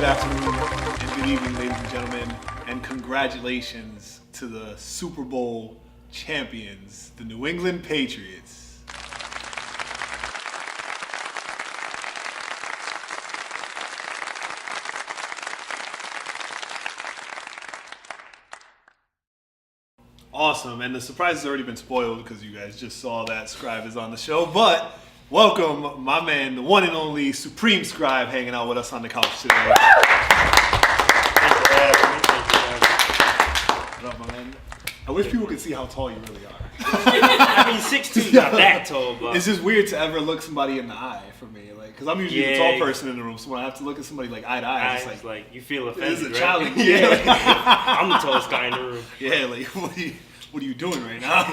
afternoon, and good evening, ladies and gentlemen, and congratulations to the Super Bowl champions, the New England Patriots. Awesome, and the surprise has already been spoiled because you guys just saw that Scribe is on the show, but welcome, my man, the one and only Supreme Scribe, hanging out with us on the couch today. What up, my man? I wish people could see how tall you really are. I mean, 6'2" not that tall, but it's just weird to ever look somebody in the eye for me, like, because I'm usually the tall person in the room, so when I have to look at somebody like eye to eye, it's like you feel offended. This is a right? challenge. Yeah, like, I'm the tallest guy in the room. Yeah, like what are you doing right now?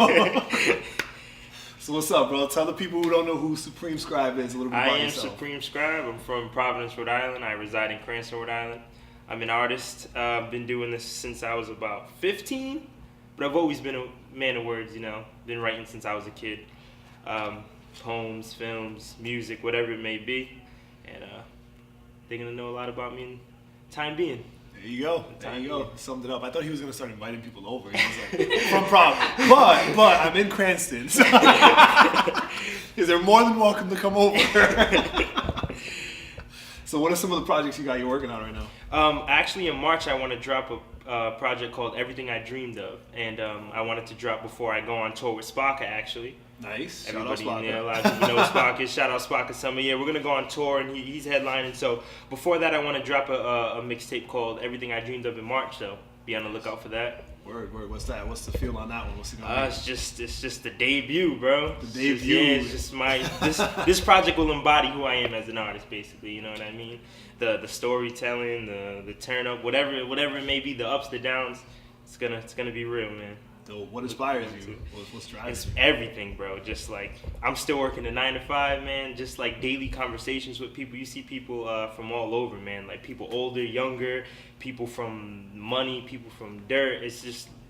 So what's up, bro? Tell the people who don't know who Supreme Scribe is a little bit about yourself. I am Supreme Scribe. I'm from Providence, Rhode Island. I reside in Cranston, Rhode Island. I'm an artist. I've been doing this since I was about 15, but I've always been a man of words, you know. Been writing since I was a kid. Poems, films, music, whatever it may be. And they're going to know a lot about me in time being. There you go. There you go. Summed it up. I thought he was going to start inviting people over. He was like, from Providence. But I'm in Cranston. So they're more than welcome to come over. So what are some of the projects you're working on right now? Actually, in March, I want to drop a project called Everything I Dreamed Of. And I wanted to drop before I go on tour with Spaka, actually. Nice. Everybody, a lot of people know Spaka. Shout out Spaka Summer. Yeah, we're going to go on tour, and he's headlining. So before that, I want to drop a mixtape called Everything I Dreamed Of in March, so be on the lookout for that. Word. What's that? What's the feel on that one? What's it gonna be? It's just the debut, bro. The debut. It's just this project will embody who I am as an artist, basically. You know what I mean? The storytelling, the turn up, whatever it may be, the ups, the downs. It's gonna be real, man. So what inspires you? What's driving It's you? everything, bro. Just like I'm still working a 9 to 5, man. Just like daily conversations with people. You see people from all over, man. Like people older, younger, people from money, people from dirt. It's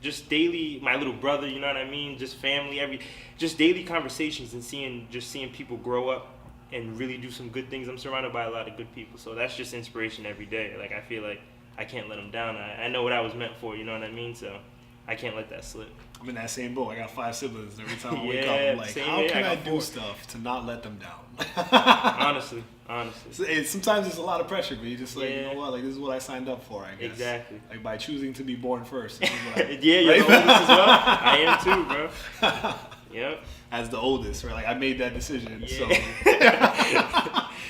just daily. My little brother, you know what I mean? Just family, just daily conversations and seeing people grow up and really do some good things. I'm surrounded by a lot of good people, so that's just inspiration every day. Like I feel like I can't let them down. I know what I was meant for. You know what I mean? So I can't let that slip. I'm in that same boat. I got 5 siblings. Every time I wake up, I'm like, how can I do stuff to not let them down? Honestly. Sometimes it's a lot of pressure, but you just like, you know what? Like, this is what I signed up for, I guess. Exactly. Like, by choosing to be born first. This is what you're the oldest as well. I am too, bro. Yep. As the oldest, right? Like, I made that decision, so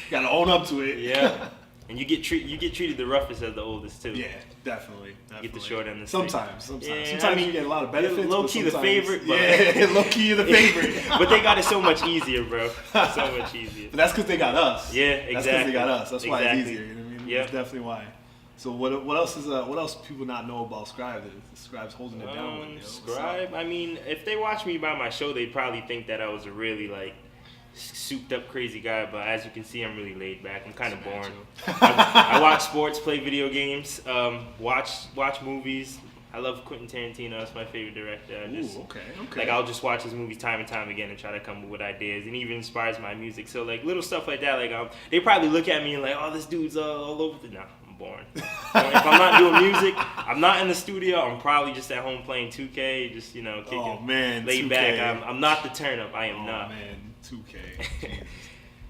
gotta own up to it. Yeah. And you get treated the roughest as the oldest too. Yeah, definitely. You get the short end of the stick. Sometimes you get a lot of benefits. Low key the favorite. But low key the favorite. But they got it so much easier, bro. So much easier. But that's because they got us. Yeah, exactly. That's because they got us. That's why it's easier. You know what I mean? Yeah. That's definitely why. So what else people not know about Scribe? Scribe's holding it down. Scribe. I mean, if they watch me by my show, they probably think that I was a really like souped up crazy guy, but as you can see, I'm really laid back. I'm kind of boring. I watch sports, play video games, watch movies. I love Quentin Tarantino. That's my favorite director. Okay. Like I'll just watch his movies time and time again and try to come up with ideas, and even inspires my music. So like little stuff like that. Like they probably look at me and like, oh, this dude's all over. Nah, I'm boring. If I'm not doing music, I'm not in the studio. I'm probably just at home playing 2K, just kicking. Oh man, laid 2K. back. I'm not the turn up. I am not. Oh man. 2K.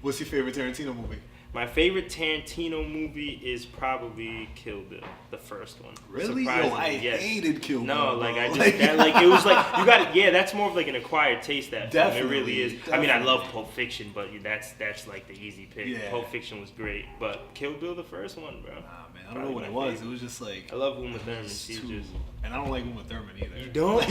What's your favorite Tarantino movie? My favorite Tarantino movie is probably Kill Bill, the first one. Really? Yo, I hated Kill Bill. No, like I just it was like you got it. Yeah, that's more of like an acquired taste. That film. It really is. Definitely. I mean, I love Pulp Fiction, but that's like the easy pick. Yeah. Pulp Fiction was great, but Kill Bill, the first one, bro. Nah, man, I don't know what it was. It was just like I love Uma Thurman. And I don't like Uma Thurman either. You don't?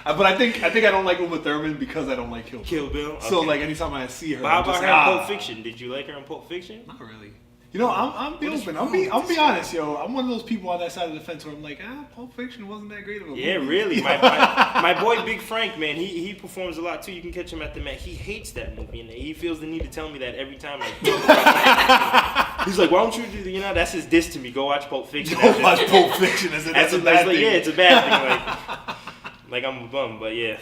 But I think I don't like Uma Thurman because I don't like Kill Bill. Kill Bill. Okay. So like anytime I see her, but how about her in Pulp Fiction? Did you like her in Pulp Fiction? Not really. You know, I'm be open. I'll be honest, yo. I'm one of those people on that side of the fence where I'm like, Pulp Fiction wasn't that great of a movie. Yeah, really. My boy Big Frank, man, he performs a lot too. You can catch him at the Met. He hates that movie, and he feels the need to tell me that every time. He's like, why don't you do? That's his diss to me. Go watch Pulp Fiction. Go watch Pulp Fiction. That's a bad thing. Yeah, it's a bad thing. Like I'm a bum, but yeah.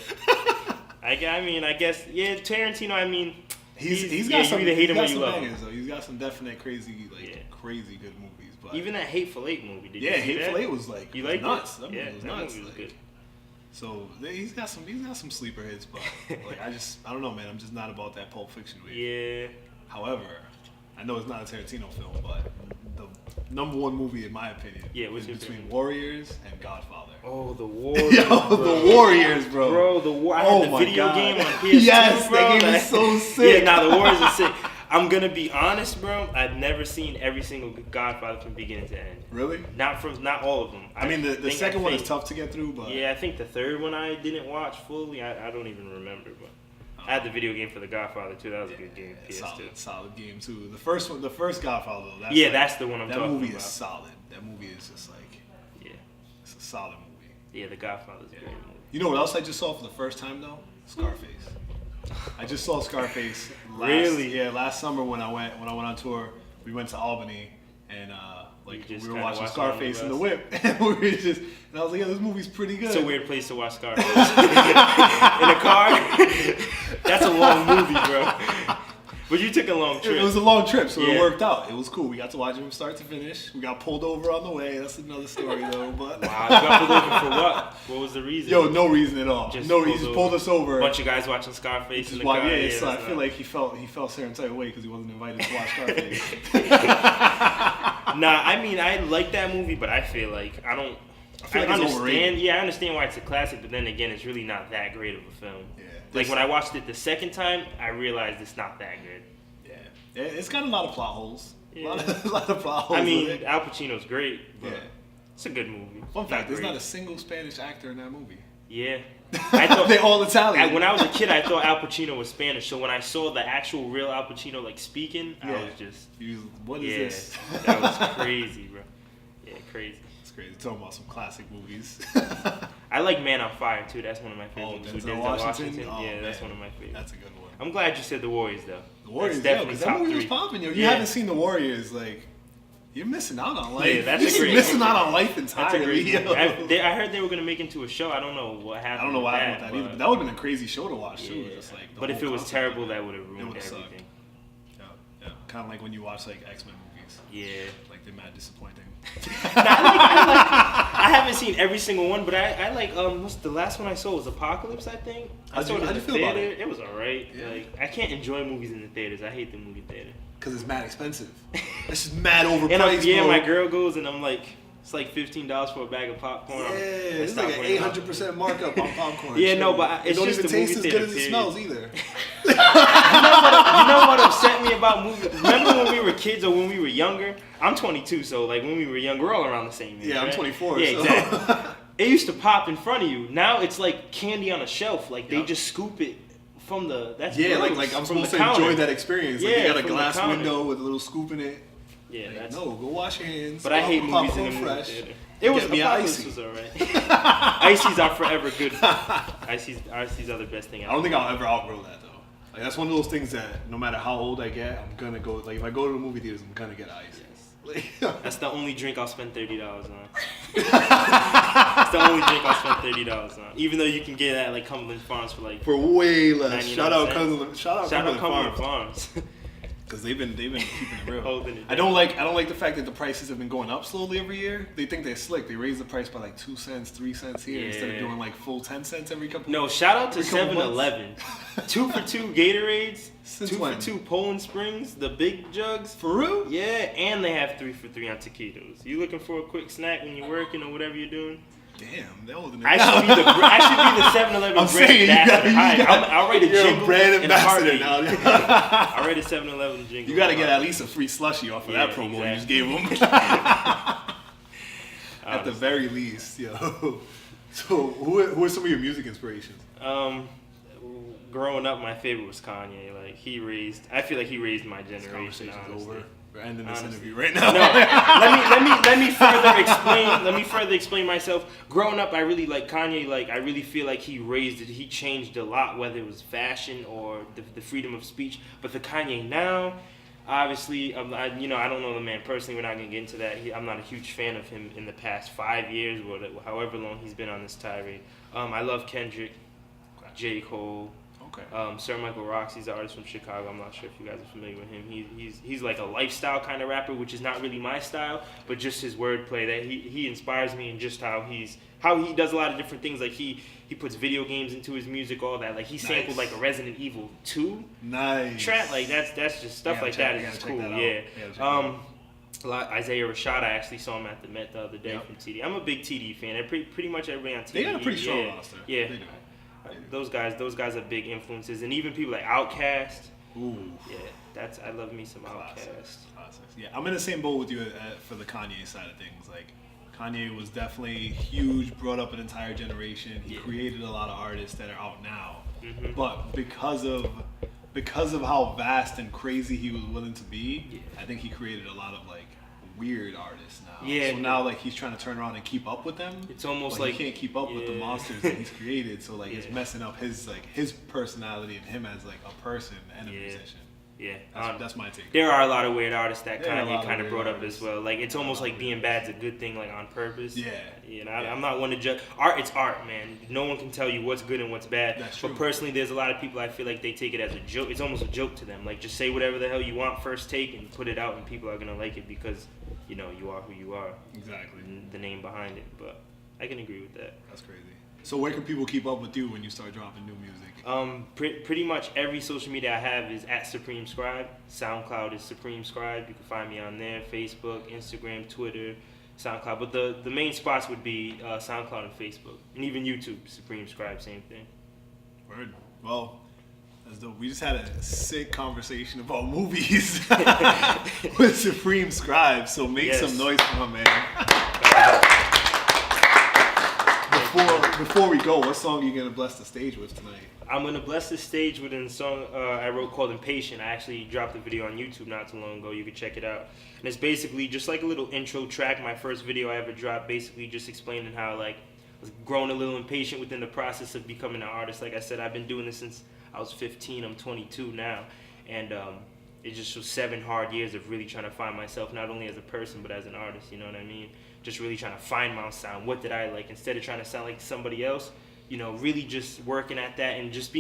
I guess Tarantino. I mean, He's got some. You either hate him or He's you got love some him. bangers though. He's got some definite crazy crazy good movies. But Even that Hateful Eight movie. Did you see Hateful that? Eight was like You liked nuts. it? That movie was nuts. Movie was good. So he's got some sleeper hits, but like I don't know, man. I'm just not about that Pulp Fiction wave. Yeah. However, I know it's not a Tarantino film, but the number one movie in my opinion is between Warriors and Godfather. Oh, the Warriors. Yo, the Warriors, bro. Bro, I had the video game on PS2, yes, bro. that game is so sick. Yeah, the Warriors are sick. I'm gonna be honest, bro. I've never seen every single Godfather from beginning to end. Really? Not all of them. I mean, the second one is tough to get through, but yeah, I think the third one I didn't watch fully. I don't even remember, but I had the video game for the Godfather too. That was a good game. PS2. Solid game too. The first Godfather. That's the one I'm talking about. That movie is solid. That movie is just like it's a solid movie. Yeah, the Godfather's a great movie. You know what else I just saw for the first time though? Scarface. I just saw Scarface. Last summer when I went on tour, we went to Albany and we were watching Scarface in the whip, and I was like, yeah, this movie's pretty good. It's a weird place to watch Scarface. In a car. That's a long movie, bro. But you took a long trip. It was a long trip, so it worked out. It was cool. We got to watch it from start to finish. We got pulled over on the way. That's another story, though. But wow, you got pulled over for what? What was the reason? Yo, no reason at all. He just pulled us over. A bunch of guys watching Scarface in the car. So I feel like he felt certain type of way because he wasn't invited to watch Scarface. Nah, I mean, I like that movie, but I feel like I understand. Yeah, I understand why it's a classic, but then again, it's really not that great of a film. Yeah. Like when I watched it the second time, I realized it's not that good. Yeah, it's got a lot of plot holes. Yeah. A lot of plot holes. I mean, Al Pacino's great, but it's a good movie. Fun fact: there's not a single Spanish actor in that movie. Yeah. I thought, they're all Italian. When I was a kid, I thought Al Pacino was Spanish. So when I saw the actual real Al Pacino like speaking, I was just, what is this? That was crazy, bro. Yeah, crazy. It's crazy. Talking about some classic movies. I like Man on Fire too. That's one of my favorite movies. Denzel Washington. Oh, yeah, that's one of my favorites. That's a good one. I'm glad you said The Warriors though. The Warriors, definitely that movie was popping. Yo, you haven't seen The Warriors, like. You're missing out on life. Yeah, that's You're missing out on life entirely. I heard they were gonna make into a show. I don't know what happened. I don't know what happened with that either. But that would have been a crazy show to watch too. Just like but if it was terrible, that would have ruined everything. Yeah. Kind of like when you watch like X-Men movies. Yeah. Like they're mad disappointing. I haven't seen every single one, but I like what's the last one I saw was Apocalypse, I think. I saw it in the theater. It was alright. Yeah. Like I can't enjoy movies in the theaters. I hate the movie theater. Because it's mad expensive. It's just mad overpriced. And my girl goes and I'm like, it's like $15 for a bag of popcorn. Yeah, it's like an 800% markup on popcorn. Yeah, no, but it's don't just even taste as good as it smells either. You know what upset me about movies? Remember when we were kids or when we were younger? I'm 22, so like when we were young, we're all around the same age. Yeah, I'm 24. Yeah, exactly. It used to pop in front of you. Now it's like candy on a shelf. Like they just scoop it from the. That's like I'm supposed to enjoy that experience. Like you got a glass window with a little scoop in it. Yeah, like, no, go wash your hands. But I hate movies in the movie theater. It was Apocalypse was alright. Ices are forever good. Ices are the best thing. I don't think I'll ever outgrow that though. Like that's one of those things that no matter how old I get, I'm gonna go. Like if I go to the movie theaters, I'm gonna get ice. That's the only drink I'll spend $30 on. That's the only drink I'll spend $30 on. Even though you can get it at like Cumberland Farms for way less. Shout out Cumberland Farms. Because they've been keeping it real. Holding it I don't like the fact that the prices have been going up slowly every year. They think they're slick. They raise the price by like 2 cents, 3 cents here instead of doing like full 10 cents every couple. No, shout out to 7-Eleven. 2 for 2 Gatorades. Since 2 when? for 2 Poland Springs, the big jugs. For real? Yeah, and they have 3 for 3 on taquitos. You looking for a quick snack when you're working or whatever you're doing? Damn, they're holding it I should be the 7-Eleven I'm saying I'll write a jingle. Brand ambassador now. I'll write a 7-Eleven jingle. You got to get at least a free slushie off of that promo you just gave them. At the very least, yo. So, who are some of your music inspirations? Growing up, my favorite was Kanye. Like I feel like he raised my generation. Over. We're ending this interview right now. No, let me further explain myself. Growing up, I really like Kanye. Like I really feel like he changed a lot, whether it was fashion or the freedom of speech. But the Kanye now, obviously, I don't know the man personally. We're not gonna get into that. I'm not a huge fan of him in the past 5 years, or however long he's been on this tirade. I love Kendrick, J. Cole. Okay. Sir Michael Rocks, he's an artist from Chicago. I'm not sure if you guys are familiar with him. He's like a lifestyle kind of rapper, which is not really my style, but just his wordplay that he inspires me, and just how he does a lot of different things. Like he puts video games into his music, all that. Like he sampled like a Resident Evil 2 track. Like that's just stuff like that is just cool. Yeah. Isaiah Rashad, I actually saw him at the Met the other day from TD. I'm a big TD fan. They're pretty much everybody on TD. They got a pretty strong roster. Yeah. Those guys are big influences, and even people like Outkast. Ooh. Yeah, I love me some Outkast. Classics. Yeah, I'm in the same boat with you for the Kanye side of things. Like, Kanye was definitely huge, brought up an entire generation. He created a lot of artists that are out now. Mm-hmm. But because of how vast and crazy he was willing to be, I think he created a lot of like weird artists now. Yeah. So now like he's trying to turn around and keep up with them. It's almost like he can't keep up with the monsters that he's created. So like it's messing up his personality and him as like a person and a musician. Yeah, that's my take. There are a lot of weird artists that Kanye kind of brought up as well. Like it's almost like being bad's a good thing, like on purpose. Yeah. You know, I'm not one to judge. Art, it's art, man. No one can tell you what's good and what's bad. That's true. But personally, there's a lot of people I feel like they take it as a joke. It's almost a joke to them. Like just say whatever the hell you want first take and put it out, and people are gonna like it because you know you are who you are. Exactly. And the name behind it. But I can agree with that. That's crazy. So where can people keep up with you when you start dropping new music? Pretty much every social media I have is at Supreme Scribe. SoundCloud is Supreme Scribe. You can find me on there, Facebook, Instagram, Twitter, SoundCloud. But the main spots would be SoundCloud and Facebook. And even YouTube, Supreme Scribe, same thing. Word. Well, as though we just had a sick conversation about movies with Supreme Scribe. So make some noise for him, man. Before we go, what song are you going to bless the stage with tonight? I'm going to bless the stage with a song I wrote called Impatient. I actually dropped the video on YouTube not too long ago. You can check it out. And it's basically just like a little intro track. My first video I ever dropped, basically just explaining how like I was growing a little impatient within the process of becoming an artist. Like I said, I've been doing this since I was 15. I'm 22 now. And it just was 7 hard years of really trying to find myself, not only as a person, but as an artist, you know what I mean? Just really trying to find my sound. What did I like? Instead of trying to sound like somebody else, you know, really just working at that and just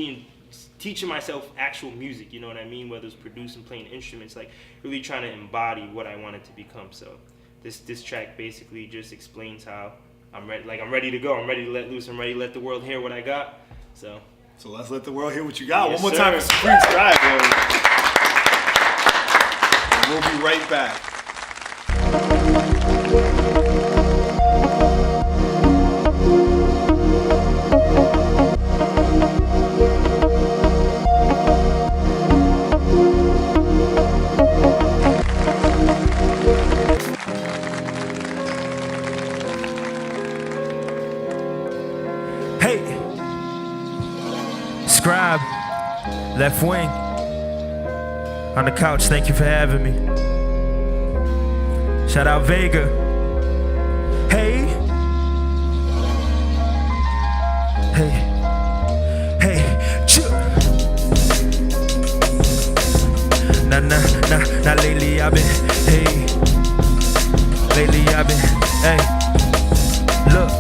teaching myself actual music, you know what I mean? Whether it's producing, playing instruments, like really trying to embody what I wanted to become. So this track basically just explains how I'm ready. Like I'm ready to go. I'm ready to let loose. I'm ready to let the world hear what I got. So let's let the world hear what you got. Yes, one more time for Supreme Scribe, and we'll be right back. Scribe, left wing, on the couch, thank you for having me. Shout out Vega. Hey, Nah, lately I've been, look.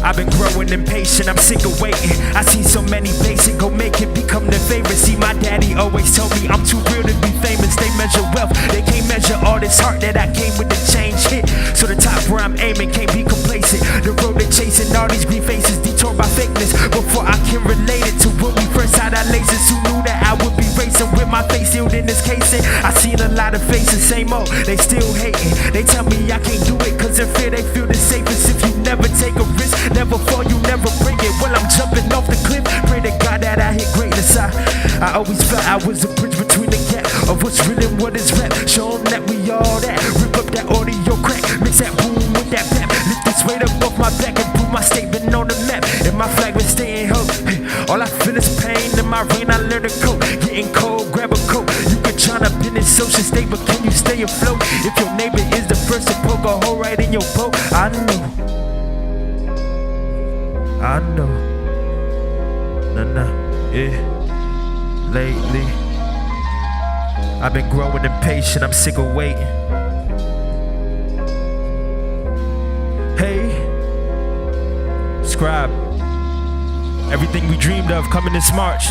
I've been growing impatient, I'm sick of waiting. I see so many basic, go make it become the favorite. See, my daddy always told me I'm too real to be famous. They measure wealth, they can't measure all this heart that I came with the change hit. So the top where I'm aiming can't be complacent. The road to chasing all these green faces detoured by fakeness. Before I can relate it to when we first had our laces, who knew that I would be racing with my face sealed in this casing? I seen a lot of faces, same old, they still hating. They tell me I can't do it cause in fear they feel the safest. If you never take a risk, never fall, you never bring it. Well, I'm jumping off the cliff. Pray to God that I hit greatness. I always felt I was a bridge between the gap of what's real and what is rap. Show them that we all that. Rip up that audio crack. Mix that boom with that pep. Lift this weight up off my back and put my statement on the map. And my flag been staying hooked. All I feel is pain. In my rain, I learned to cope. Getting cold, grab a coat. You can try to bend in social state, but can you stay afloat? If your neighbor is the first to poke a hole right in your boat, I know, yeah. Lately, I've been growing impatient, I'm sick of waiting. Hey, Scribe, Everything we dreamed of coming this March.